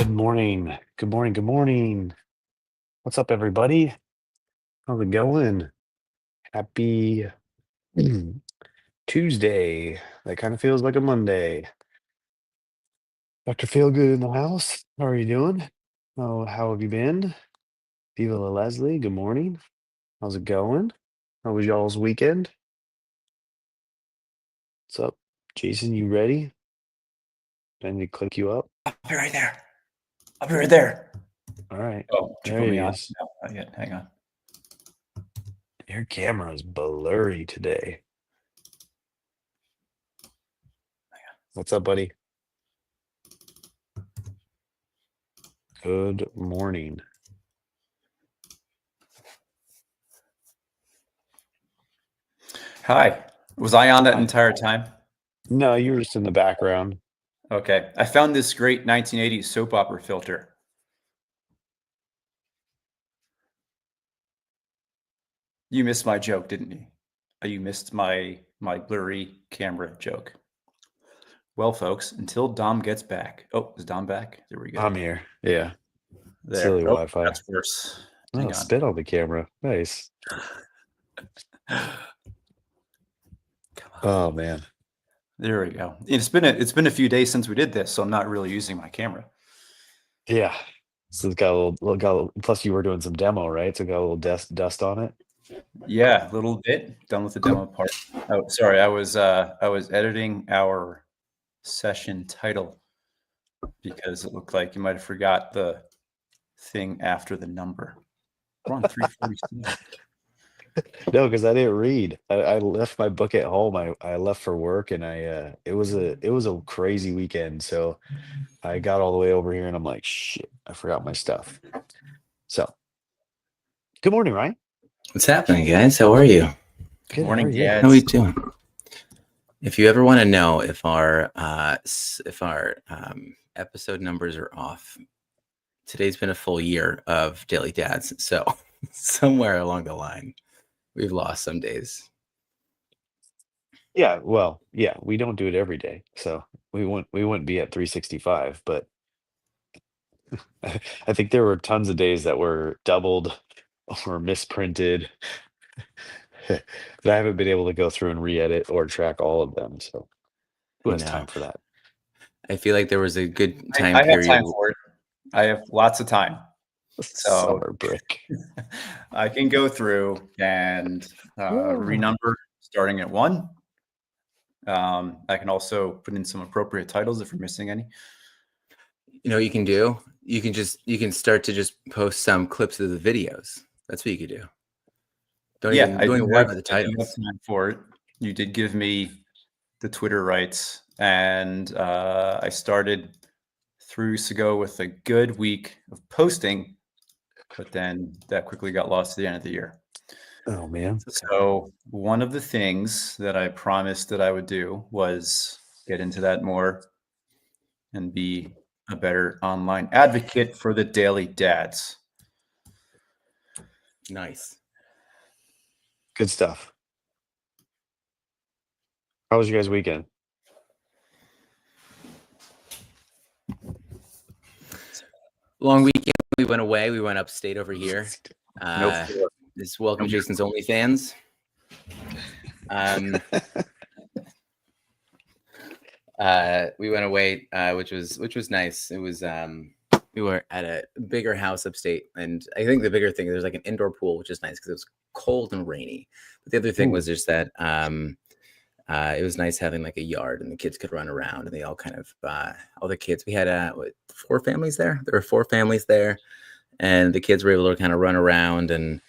Good morning. Good morning. Good morning. What's up, everybody? How's it going? Happy Tuesday. That kind of feels like a Monday. Dr. Feelgood in the house. How are you doing? Oh, how have you been? Viva La Leslie, good morning. How's it going? How was y'all's weekend? What's up? Jason, you ready? Do I need to click you up? I'll be right there. I'll be right there. All right. Oh, did you There put he me on? is. No, not yet. Hang on. Your camera is blurry today. What's up, buddy? Good morning. Hi. Was I on that entire time? No, you were just in the background. Okay. I found this great 1980s soap opera filter. You missed my joke, didn't you? You missed my blurry camera joke. Well, folks, until Dom gets back. Oh, is Dom back? There we go. I'm here. Yeah. There. Silly Oh, Wi-Fi. that's worse. Oh, Hang on. spit on the camera. Nice. Oh man. There we go. It's been a few days since we did this, so I'm not really using my camera. Yeah. So it's got a little, plus you were doing some demo, right? So it got a little dust on it. Yeah, a little bit. Done with the demo part. Oh, sorry. I was editing our session title because it looked like you might have forgot the thing after the number. We're on 347. No, because I didn't read. I left my book at home. I left for work and it was a crazy weekend. So I got all the way over here and I'm like, shit, I forgot my stuff. So good morning, Ryan. What's happening, guys? How are you? Good morning, Dad. How are you doing? If you ever want to know if our episode numbers are off, today's been a full year of Daily Dads, so somewhere along the line, we've lost some days. Yeah, well, yeah, we don't do it every day, so we wouldn't be at 365, but I think there were tons of days that were doubled or misprinted that I haven't been able to go through and re-edit or track all of them. So who has time for that? I feel like there was a good time I period. have time for it. I have lots of time. So Summer break. I can go through and renumber starting at 1. I can also put in some appropriate titles if we're missing any. You know what you can do? You can start to just post some clips of the videos. That's what you could do. Don't even worry about the titles. Time for it. You did give me the Twitter rights, and I started 3 weeks ago with a good week of posting, but then that quickly got lost at the end of the year. Oh man. So one of the things that I promised that I would do was get into that more and be a better online advocate for the Daily Dads. Nice. Good stuff. How was your guys' weekend? Long weekend. We went away. We went upstate over here. This welcome Jason's OnlyFans. We went away, which was nice. It was we were at a bigger house upstate, and I think the bigger thing, there's like an indoor pool, which is nice because it was cold and rainy. But the other thing was just that it was nice having like a yard and the kids could run around, and they all kind of all the kids. We had 4 families there. There were 4 families there, and the kids were able to kind of run around, and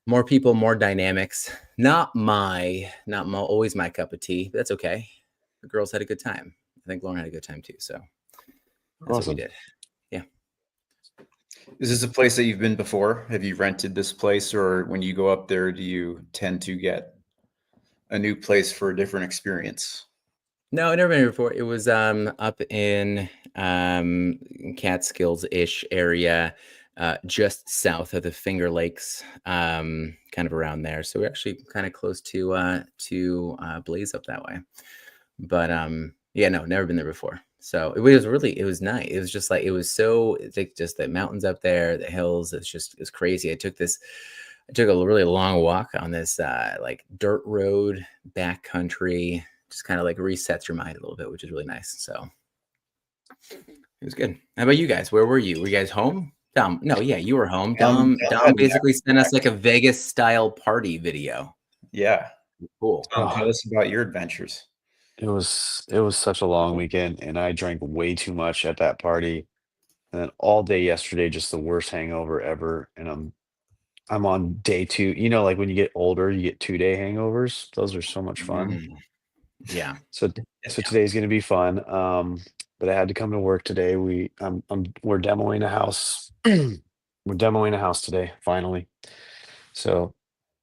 more people, more dynamics. Not always my cup of tea, but that's okay. The girls had a good time. I think Lauren had a good time too. So that's what we did. Yeah. Is this a place that you've been before? Have you rented this place, or when you go up there, do you tend to get a new place for a different experience? No, I've never been here before. It was up in Catskills-ish area, just south of the Finger Lakes, kind of around there. So we're actually kind of close to Blaze up that way. But yeah, no, never been there before. So it was nice. It was just like, it's like just the mountains up there, the hills. It's crazy. I took a really long walk on this like dirt road, back country, just kind of like resets your mind a little bit, which is really nice. So it was good. How about you guys? Where were you? Were you guys home? Dom, no, yeah, you were home. Dom had me basically sent us like a Vegas style party video. Yeah. Cool. Tell us about your adventures. It was such a long weekend, and I drank way too much at that party. And then all day yesterday, just the worst hangover ever. And I'm on day 2. You know, like when you get older, you get 2-day hangovers. Those are so much fun. Mm, yeah. So today's gonna be fun. But I had to come to work today. We're demoing a house. We're demoing a house today, finally. So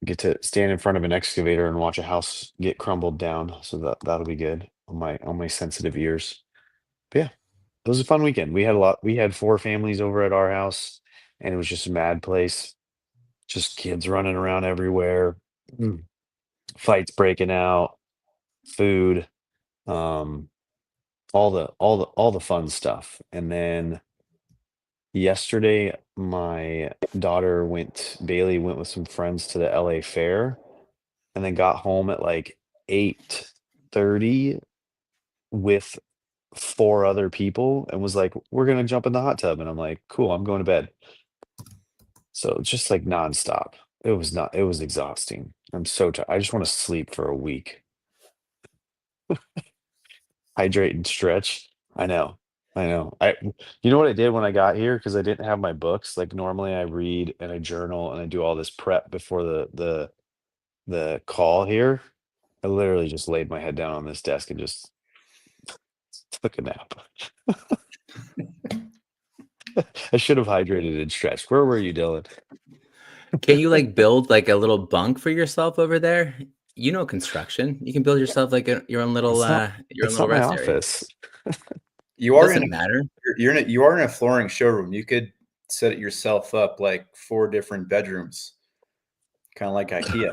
get to stand in front of an excavator and watch a house get crumbled down. So that'll be good on my sensitive ears. But yeah, it was a fun weekend. We had 4 families over at our house, and it was just a mad place. Just kids running around everywhere, mm, fights breaking out, food, um, all the fun stuff. And then yesterday, my daughter Bailey went with some friends to the LA Fair, and then got home at like 8:30 with 4 other people and was like, "We're gonna jump in the hot tub." And I'm like, "Cool, I'm going to bed." So just like nonstop. It was exhausting. I'm so tired. I just want to sleep for a week. Hydrate and stretch. I know. I know. You know what I did when I got here? Because I didn't have my books. Like normally I read and I journal and I do all this prep before the call here. I literally just laid my head down on this desk and just took a nap. I should have hydrated and stretched. Where were you, Dylan? Can you like build like a little bunk for yourself over there? You know construction. You can build yourself like your own little It's not my rest area. office. You are Doesn't matter. you are in a flooring showroom. You could set it yourself up like 4 different bedrooms, kind of like IKEA.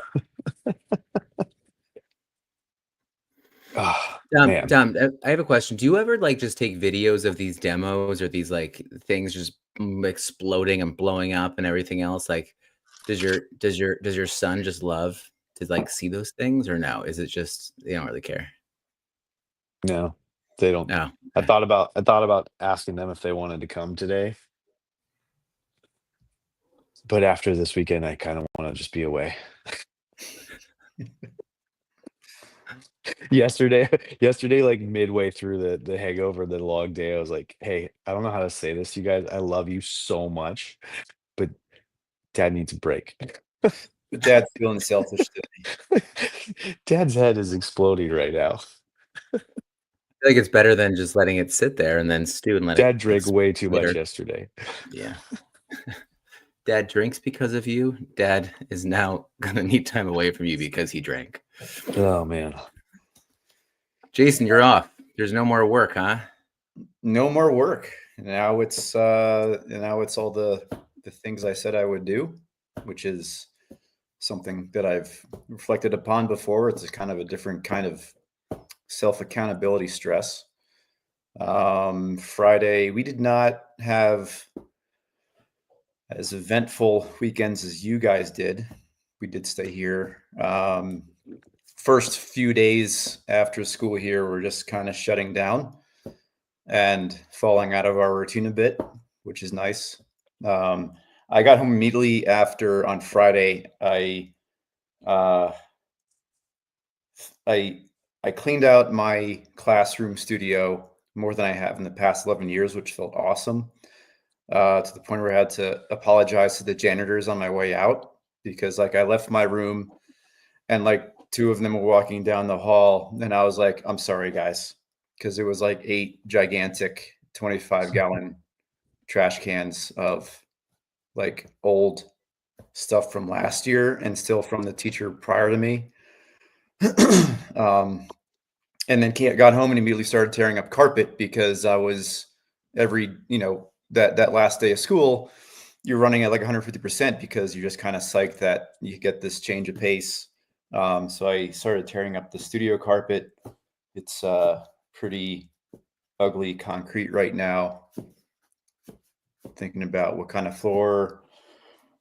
Oh, man. Dom, I have a question. Do you ever like just take videos of these demos or these like things just exploding and blowing up and everything else? Like, does your son just love to like see those things, or no? Is it just they don't really care? No, they don't. No. I thought about asking them if they wanted to come today. But after this weekend, I kind of want to just be away. Yesterday, like midway through the hangover, the long day, I was like, "Hey, I don't know how to say this, to you guys. I love you so much, but Dad needs a break." But Dad's feeling selfish today. Dad's head is exploding right now. I feel like it's better than just letting it sit there and then stew and let Dad it drank way too much later. yesterday. Yeah. Dad drinks because of you. Dad is now gonna need time away from you because he drank. Oh man. Jason, you're off. There's no more work, huh? No more work. Now it's all the things I said I would do, which is something that I've reflected upon before. It's a kind of a different kind of self-accountability stress. Friday, we did not have as eventful weekends as you guys did. We did stay here. First few days after school here, we're just kind of shutting down and falling out of our routine a bit, which is nice. I got home immediately after on Friday. I cleaned out my classroom studio more than I have in the past 11 years, which felt awesome. To the point where I had to apologize to the janitors on my way out because like I left my room and like 2 of them were walking down the hall and I was like, "I'm sorry, guys," because it was like 8 gigantic 25-gallon trash cans of like old stuff from last year and still from the teacher prior to me. And then got home and immediately started tearing up carpet because I was that last day of school, you're running at like 150% because you're just kind of psyched that you get this change of pace. So I started tearing up the studio carpet. It's pretty ugly concrete right now. Thinking about what kind of floor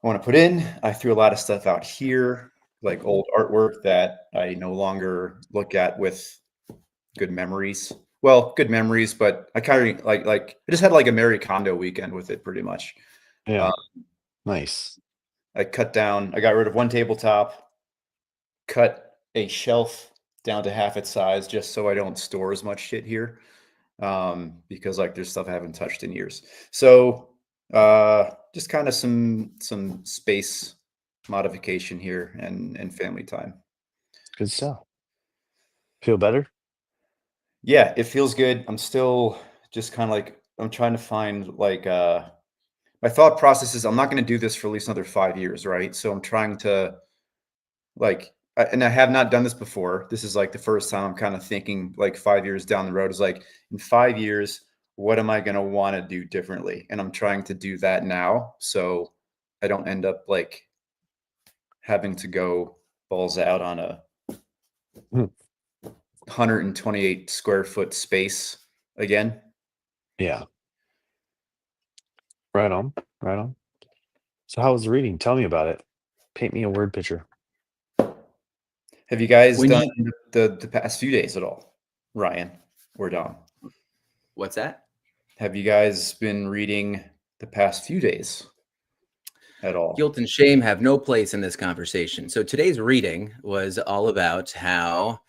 I want to put in. I threw a lot of stuff out here, like old artwork that I no longer look at with good memories. Well, good memories, but I kind of like I just had like a Marie Kondo weekend with it pretty much. Yeah. Uh, Nice. I got rid of one tabletop, cut a shelf down to half its size just so I don't store as much shit here. Because like there's stuff I haven't touched in years. So just kind of some space modification here and family time. Good stuff. Feel better? Yeah, it feels good. I'm still just kind of like I'm trying to find like my thought process is I'm not going to do this for at least another 5 years, right? So I'm trying to like and I have not done this before. This is like the first time I'm kind of thinking like 5 years down the road is like in 5 years, what am I going to want to do differently? And I'm trying to do that now. So I don't end up like having to go balls out on a Hmm. 128 square foot space again. Yeah. Right on. Right on. So how was the reading? Tell me about it. Paint me a word picture. Have you guys When done the past few days at all, Ryan or Dom? What's that? Have you guys been reading the past few days at all? Guilt and shame have no place in this conversation. So today's reading was all about how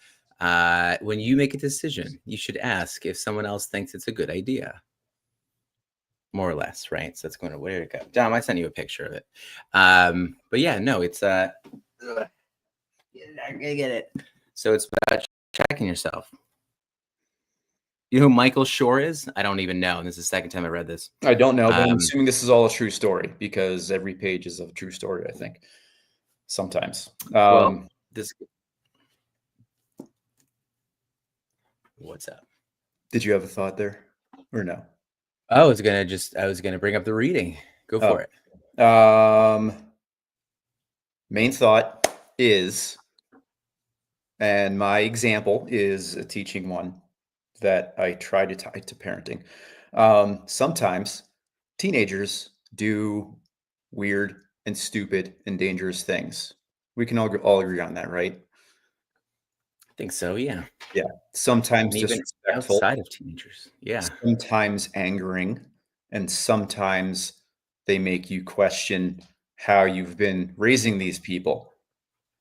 when you make a decision, you should ask if someone else thinks it's a good idea. More or less, right? So that's going to where to go. Dom, I sent you a picture of it. But yeah, no, it's I'm gonna get it. So it's about checking yourself. You know who Michael Shore is? I don't even know. And this is the second time I read this. I don't know, but I'm assuming this is all a true story because every page is a true story, I think. Sometimes. Well, this. What's up? Did you have a thought there or no? I was gonna bring up the reading. Go for it. Main thought is, and my example is a teaching one that I try to tie to parenting. Sometimes teenagers do weird and stupid and dangerous things. We can all agree on that, right? I think so. Yeah. Yeah. Sometimes And even disrespectful, outside of teenagers. Yeah. sometimes angering, and sometimes they make you question how you've been raising these people.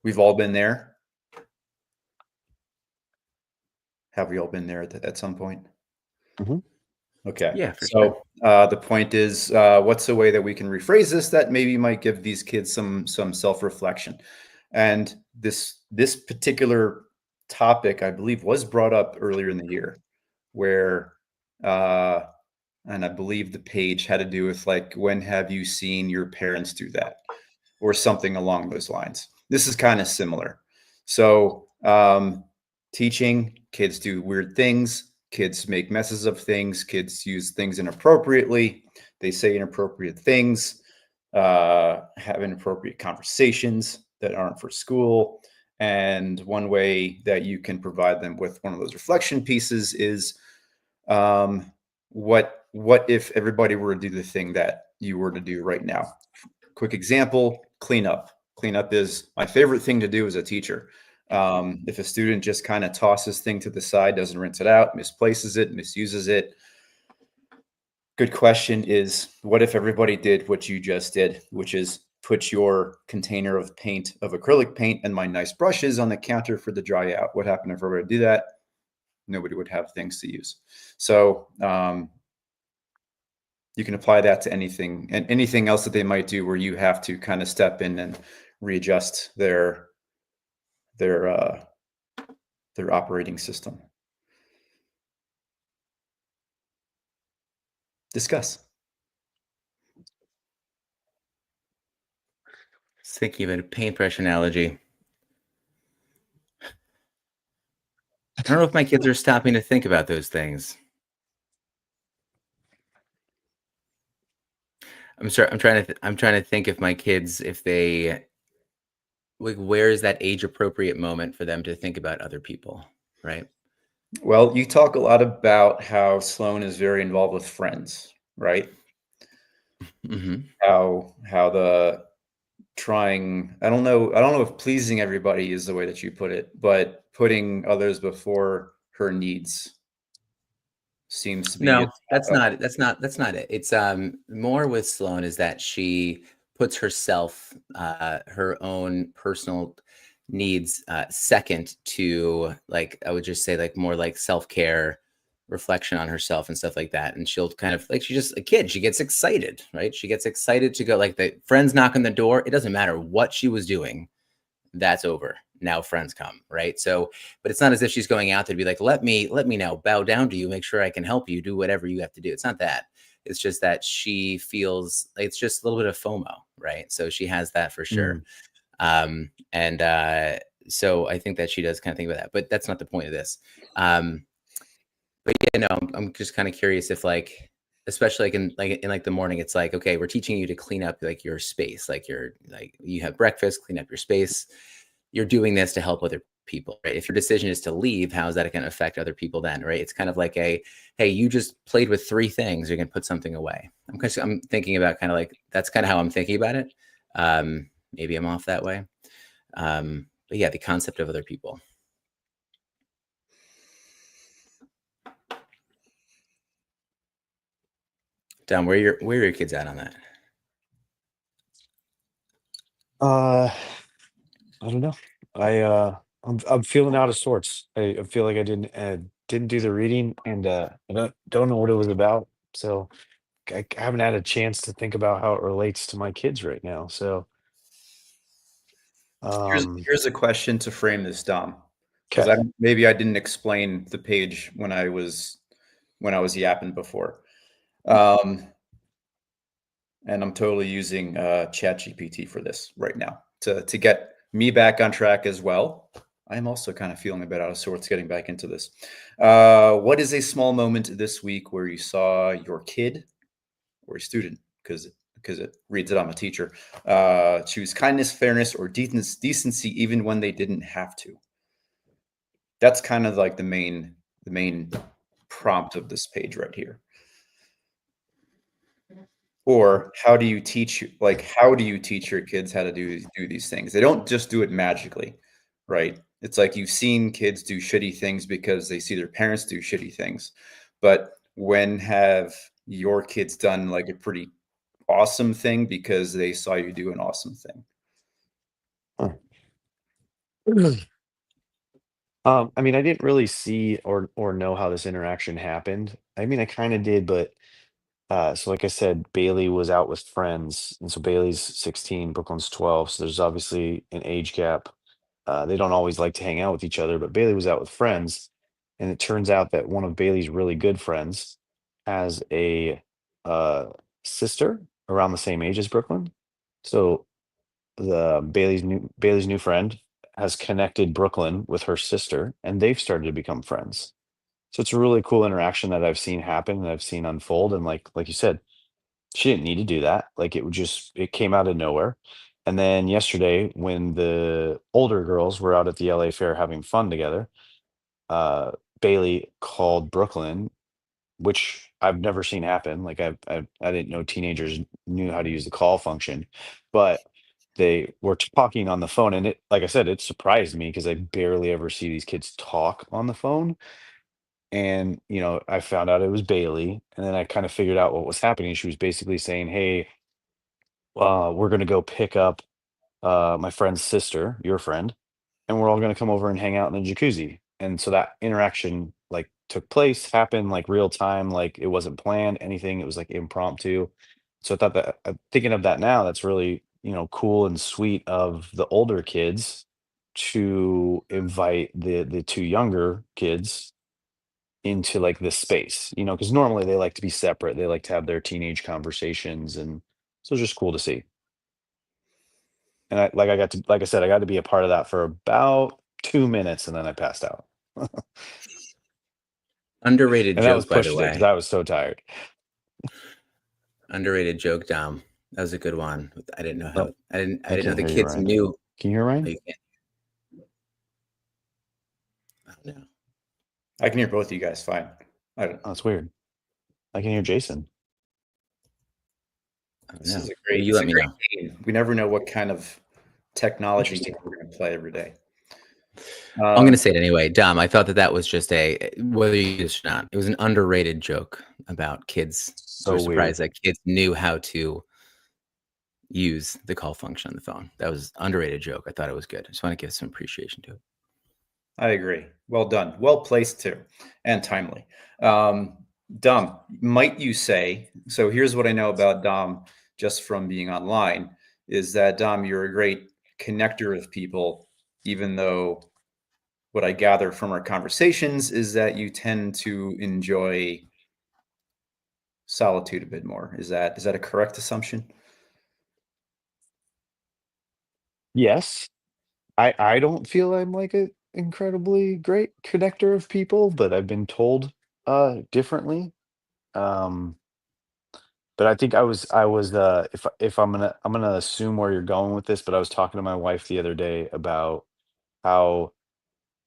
We've all been there. Have we all been there at some point? Mhm. Okay. Yeah, for So the point is, what's a way that we can rephrase this that maybe might give these kids some self-reflection? And this particular topic, I believe, was brought up earlier in the year, where and I believe the page had to do with like, when have you seen your parents do that, or something along those lines. This is kind of similar. So teaching, kids do weird things. Kids make messes of things. Kids use things inappropriately. They say inappropriate things, have inappropriate conversations that aren't for school. And one way that you can provide them with one of those reflection pieces is what if everybody were to do the thing that you were to do right now? Quick example, cleanup. Cleanup is my favorite thing to do as a teacher. If a student just kind of tosses thing to the side, doesn't rinse it out, misplaces it, misuses it. Good question is, what if everybody did what you just did, which is put your container of paint, of acrylic paint, and my nice brushes on the counter for the dry out? What happened if everybody did that? Nobody would have things to use. So you can apply that to anything and anything else that they might do where you have to kind of step in and readjust their operating system. Discuss. Just thinking of a paintbrush analogy. I don't know if my kids are stopping to think about those things. I'm trying to think if my kids, if they like, where is that age appropriate moment for them to think about other people, right? Well, you talk a lot about how Sloan is very involved with friends, right? Hmm. How the trying I don't know if pleasing everybody is the way that you put it, but putting others before her needs seems to be No, its that's motto. not that's not it. It's more with Sloan is that she puts herself, her own personal needs, second to, like, I would just say, like, more like self-care, reflection on herself and stuff like that. And she'll kind of, like, she's just a kid. She gets excited, right? She gets excited to go, like, the friends knock on the door. It doesn't matter what she was doing. That's over. Now friends come, right? So, but it's not as if she's going out there to be like, let me now bow down to you, make sure I can help you, do whatever you have to do. It's not that. It's just that she feels like it's just a little bit of FOMO, right? So she has that for sure. Mm. And so I think that she does kind of think about that, but that's not the point of this. But yeah, no, I'm just kind of curious if, like, especially like in the morning, it's like, okay, we're teaching you to clean up, like, your space, like, you have breakfast, clean up your space. You're doing this to help other people, right? If your decision is to leave, how is that going to affect other people then, right? It's kind of like hey, you just played with three things, you're going to put something away. I'm thinking about kind of like, that's kind of how I'm thinking about it. Maybe I'm off that way. But yeah, the concept of other people. Dom, where are your kids at on that? Uh, I don't know. I'm feeling out of sorts. I feel like I didn't do the reading, and I don't know what it was about. So I haven't had a chance to think about how it relates to my kids right now. So Here's um, here's a question to frame this, Dom, because okay. maybe I didn't explain the page when I was yapping before. Um, and I'm totally using ChatGPT for this right now to get me back on track as well. I'm also kind of feeling a bit out of sorts getting back into this. What is a small moment this week where you saw your kid or a student, because it reads it, I'm a teacher, choose kindness, fairness, or decency even when they didn't have to? That's kind of like the main prompt of this page right here. Or how do you teach your kids how to do these things? They don't just do it magically, right? It's like you've seen kids do shitty things because they see their parents do shitty things. But when have your kids done like a pretty awesome thing because they saw you do an awesome thing? Huh. I mean, I didn't really see or know how this interaction happened. I mean, I kind of did, but so like I said, Bailey was out with friends, and so Bailey's 16, Brooklyn's 12, so there's obviously an age gap. They don't always like to hang out with each other, but Bailey was out with friends, and it turns out that one of Bailey's really good friends has a uh, sister around the same age as Brooklyn. So the Bailey's new friend has connected Brooklyn with her sister, and they've started to become friends. So it's a really cool interaction that I've seen happen and I've seen unfold. And like you said, she didn't need to do that. Like it came out of nowhere. And then yesterday, when the older girls were out at the LA Fair having fun together, uh, Bailey called Brooklyn, which I've never seen happen. Like I didn't know teenagers knew how to use the call function, but they were talking on the phone, and it, like I said, it surprised me because I barely ever see these kids talk on the phone. And I found out it was Bailey, and then I kind of figured out what was happening. She was basically saying, "Hey, we're gonna go pick up my friend's sister, your friend, and we're all gonna come over and hang out in the jacuzzi." And so that interaction like took place, happened like real time, like it wasn't planned, anything. It was like impromptu. So I thought that thinking of that now, that's really, cool and sweet of the older kids to invite the two younger kids into like this space, because normally they like to be separate. They like to have their teenage conversations, and so it's just cool to see. And like I said, I got to be a part of that for about 2 minutes, and then I passed out. Underrated And that was joke, by the pushing it because way. I was so tired. Underrated joke, Dom. That was a good one. I didn't know Oh, how I I didn't know can't the hear you, kids Ryan. knew. Can you hear Oh, Ryan? you can't. Oh, no. I can hear both of you guys fine. I don't, Oh, that's weird. I can hear Jason. Oh, this no. is a Well, great, you it's let a me great know. game. We never know what kind of technology Interesting. game we're going to play every day. I'm going to say it anyway. Dom, I thought that was just whether you use it or not, it was an underrated joke about kids. So We're weird. surprised that kids knew how to use the call function on the phone. That was underrated joke. I thought it was good. I just want to give some appreciation to it. I agree. Well done. Well placed too, and timely. Dom, might you say, so here's what I know about Dom just from being online, is that Dom, you're a great connector of people, even though what I gather from our conversations is that you tend to enjoy solitude a bit more. Is that a correct assumption? Yes. I don't feel I'm like a incredibly great connector of people, but I've been told differently. Um but I think I was if I'm gonna assume where you're going with this, but I was talking to my wife the other day about how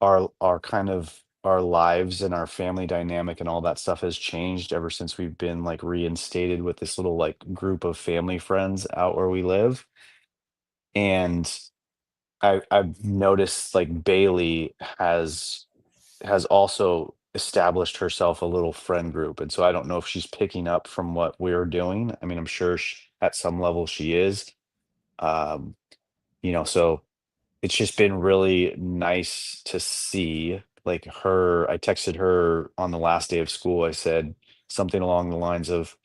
our kind of our lives and our family dynamic and all that stuff has changed ever since we've been like reinstated with this little like group of family friends out where we live. And I've noticed like Bailey has also established herself a little friend group, and so I don't know if she's picking up from what we're doing. I mean, I'm sure at some level she is. Um, so it's just been really nice to see like her. I texted her on the last day of school. I said something along the lines of,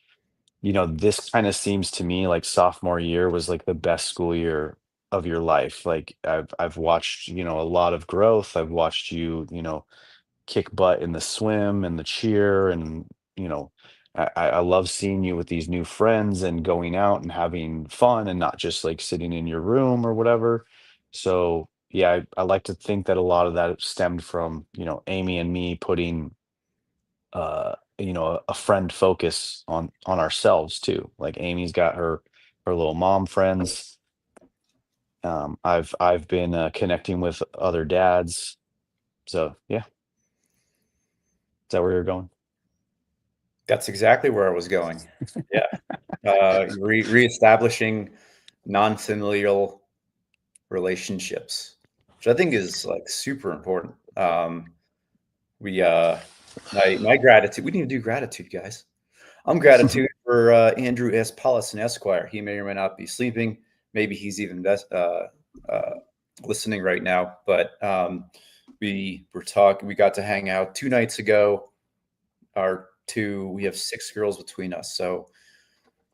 this kind of seems to me like sophomore year was like the best school year of your life. Like I've watched, a lot of growth. I've watched you, kick butt in the swim and the cheer and, you know, I love seeing you with these new friends and going out and having fun and not just like sitting in your room or whatever. So yeah, I like to think that a lot of that stemmed from, Amy and me putting a friend focus on ourselves too. Like Amy's got her little mom friends. I've been connecting with other dads. So yeah, is that where you're going? That's exactly where I was going. Yeah. Reestablishing non-familial relationships, which I think is like super important. We my gratitude. We need to do gratitude, guys. I'm gratitude for Andrew S. Paulison Esquire. He may or may not be sleeping. Maybe he's even listening right now. But we were talking. We got to hang out 2 nights ago. We have 6 girls between us, so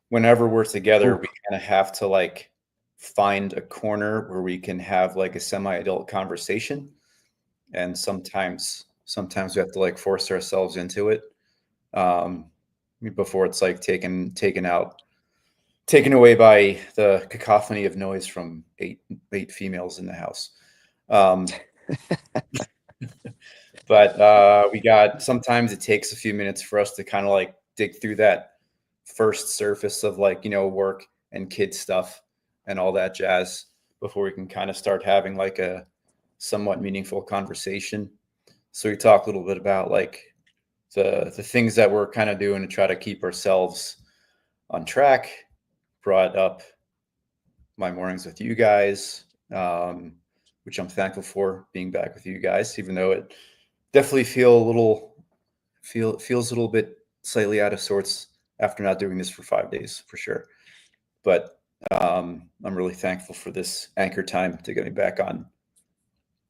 whenever we're together, Ooh. we kind of have to like find a corner where we can have like a semi-adult conversation. And sometimes we have to like force ourselves into it um, before it's like taken away by the cacophony of noise from eight females in the house. Um, but sometimes it takes a few minutes for us to kind of like dig through that first surface of like, work and kid stuff and all that jazz before we can kind of start having like a somewhat meaningful conversation. So we talk a little bit about like the things that we're kind of doing to try to keep ourselves on track. Brought up my mornings with you guys, which I'm thankful for being back with you guys, even though it definitely feels a little bit slightly out of sorts after not doing this for 5 days for sure. But I'm really thankful for this anchor time to get me back on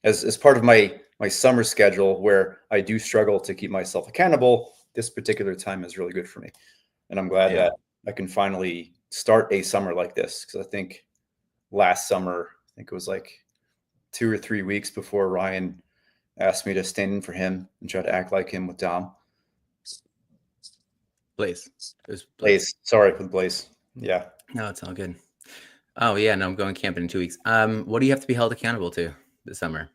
as part of my summer schedule where I do struggle to keep myself accountable. This particular time is really good for me, and I'm glad Yeah. that I can finally start a summer like this, because I think last summer, I think it was like 2 or 3 weeks before Ryan asked me to stand in for him and try to act like him with Dom. Blaze. It was Blaze. Sorry for the Blaze. Yeah. No, it's all good. Oh yeah, no, I'm going camping in 2 weeks. What do you have to be held accountable to this summer?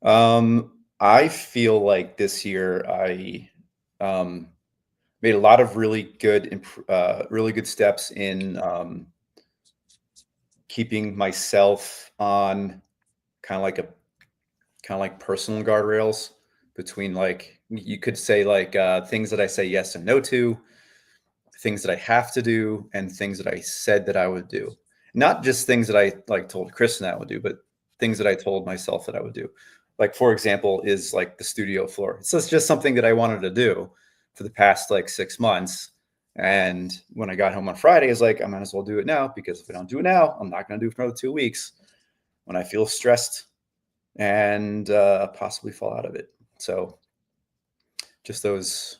I feel like this year I made a lot of really good steps in keeping myself on kind of like personal guardrails between like you could say like things that I say yes and no to, things that I have to do, and things that I said that I would do. Not just things that I like told Kristen I would do, but things that I told myself that I would do. Like, for example, is like the studio floor. So it's just something that I wanted to do for the past like 6 months. And when I got home on Friday, I was like, I might as well do it now, because if I don't do it now, I'm not going to do it for another 2 weeks when I feel stressed and possibly fall out of it. So just those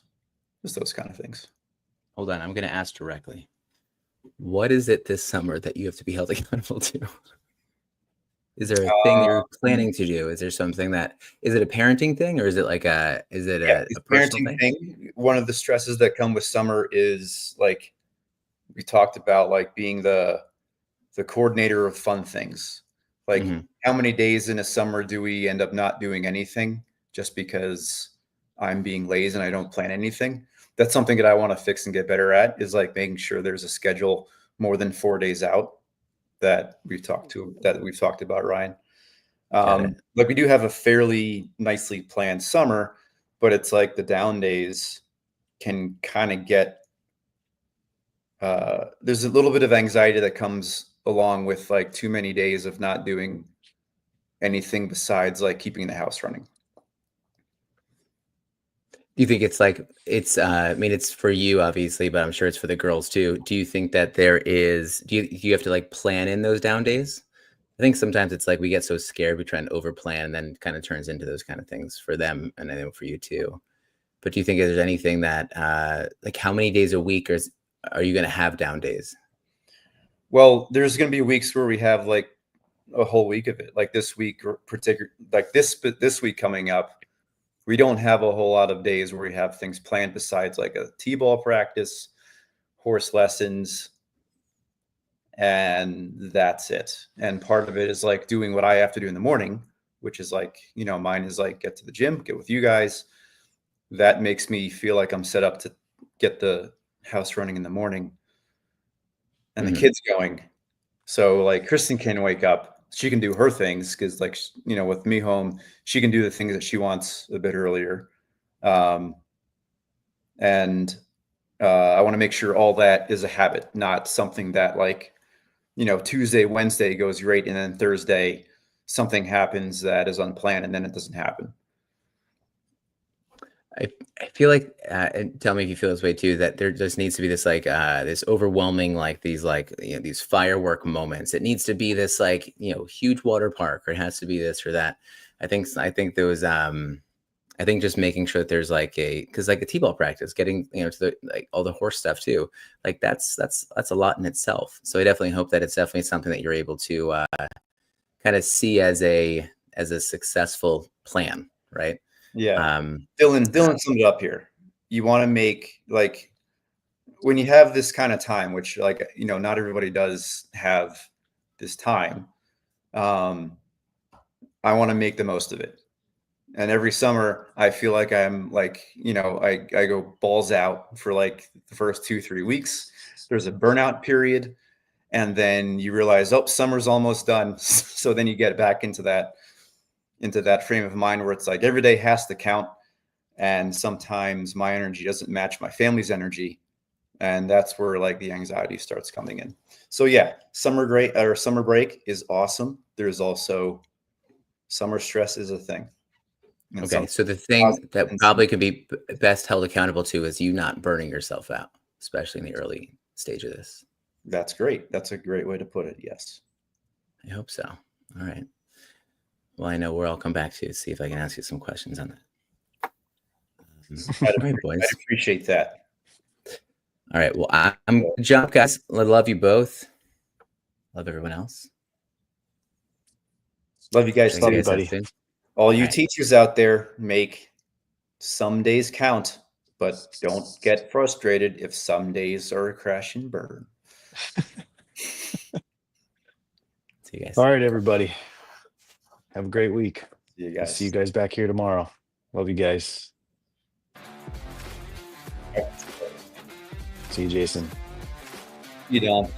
kind of things. Hold on, I'm going to ask directly. What is it this summer that you have to be held accountable to? Is there a thing you're planning to do? Is there something that, is it a parenting thing, or is it like a personal parenting thing? One of the stresses that come with summer is like we talked about, like being the coordinator of fun things. Like how many days in a summer do we end up not doing anything just because I'm being lazy and I don't plan anything? That's something that I want to fix and get better at, is like making sure there's a schedule more than 4 days out that we've talked about, Ryan. Like we do have a fairly nicely planned summer, but it's like the down days can kind of get, there's a little bit of anxiety that comes along with like too many days of not doing anything besides like keeping the house running. Do you think it's like, it's, I mean, it's for you obviously, but I'm sure it's for the girls too. Do you think that there is, do you have to like plan in those down days? I think sometimes it's like we get so scared, we try and over plan, and then it kind of turns into those kind of things for them, and I think for you too. But do you think there's anything that, like how many days a week are you going to have down days? Well, there's going to be weeks where we have like a whole week of it. Like this week, like this week coming up, we don't have a whole lot of days where we have things planned besides like a t-ball practice, horse lessons, and that's it. And part of it is like doing what I have to do in the morning, which is like, you know, mine is like get to the gym, get with you guys. That makes me feel like I'm set up to get the house running in the morning and the kids going. So like Kristen can wake up, she can do her things, because like, you know, with me home, she can do the things that she wants a bit earlier. I want to make sure all that is a habit, not something that like, you know, Tuesday, Wednesday goes great, and then Thursday something happens that is unplanned and then it doesn't happen. I feel like, and tell me if you feel this way too, that there just needs to be this like this overwhelming, like these like, you know, these firework moments. It needs to be this like, you know, huge water park, or it has to be this or that. I think there was I think just making sure that there's like because like a t-ball practice, getting, you know, to the like all the horse stuff too, like that's a lot in itself. So I definitely hope that it's definitely something that you're able to kind of see as a successful plan, right? Yeah. Dylan summed it up here. You want to make, like, when you have this kind of time, which, like, you know, not everybody does have this time. I want to make the most of it. And every summer I feel like I'm like, you know, I go balls out for like the first 2-3 weeks. There's a burnout period. And then you realize, oh, summer's almost done. So then you get back into that frame of mind where it's like every day has to count. And sometimes my energy doesn't match my family's energy. And that's where like the anxiety starts coming in. So yeah, summer break is awesome. There's also summer stress is a thing. And okay. So the thing that probably could be best held accountable to is you not burning yourself out, especially in the early stage of this. That's great. That's a great way to put it. Yes. I hope so. All right. Well, I know where I'll come back to see if I can ask you some questions on that. All right, boys. I appreciate that. All right. Well, I'm good job, guys. I love you both. Love everyone else. Love you guys. Love you, buddy. All you teachers out there, make some days count, but don't get frustrated if some days are a crash and burn. See you guys. All right, everybody. Have a great week. See you guys. See you guys back here tomorrow. Love you guys. See you, Jason. You don't.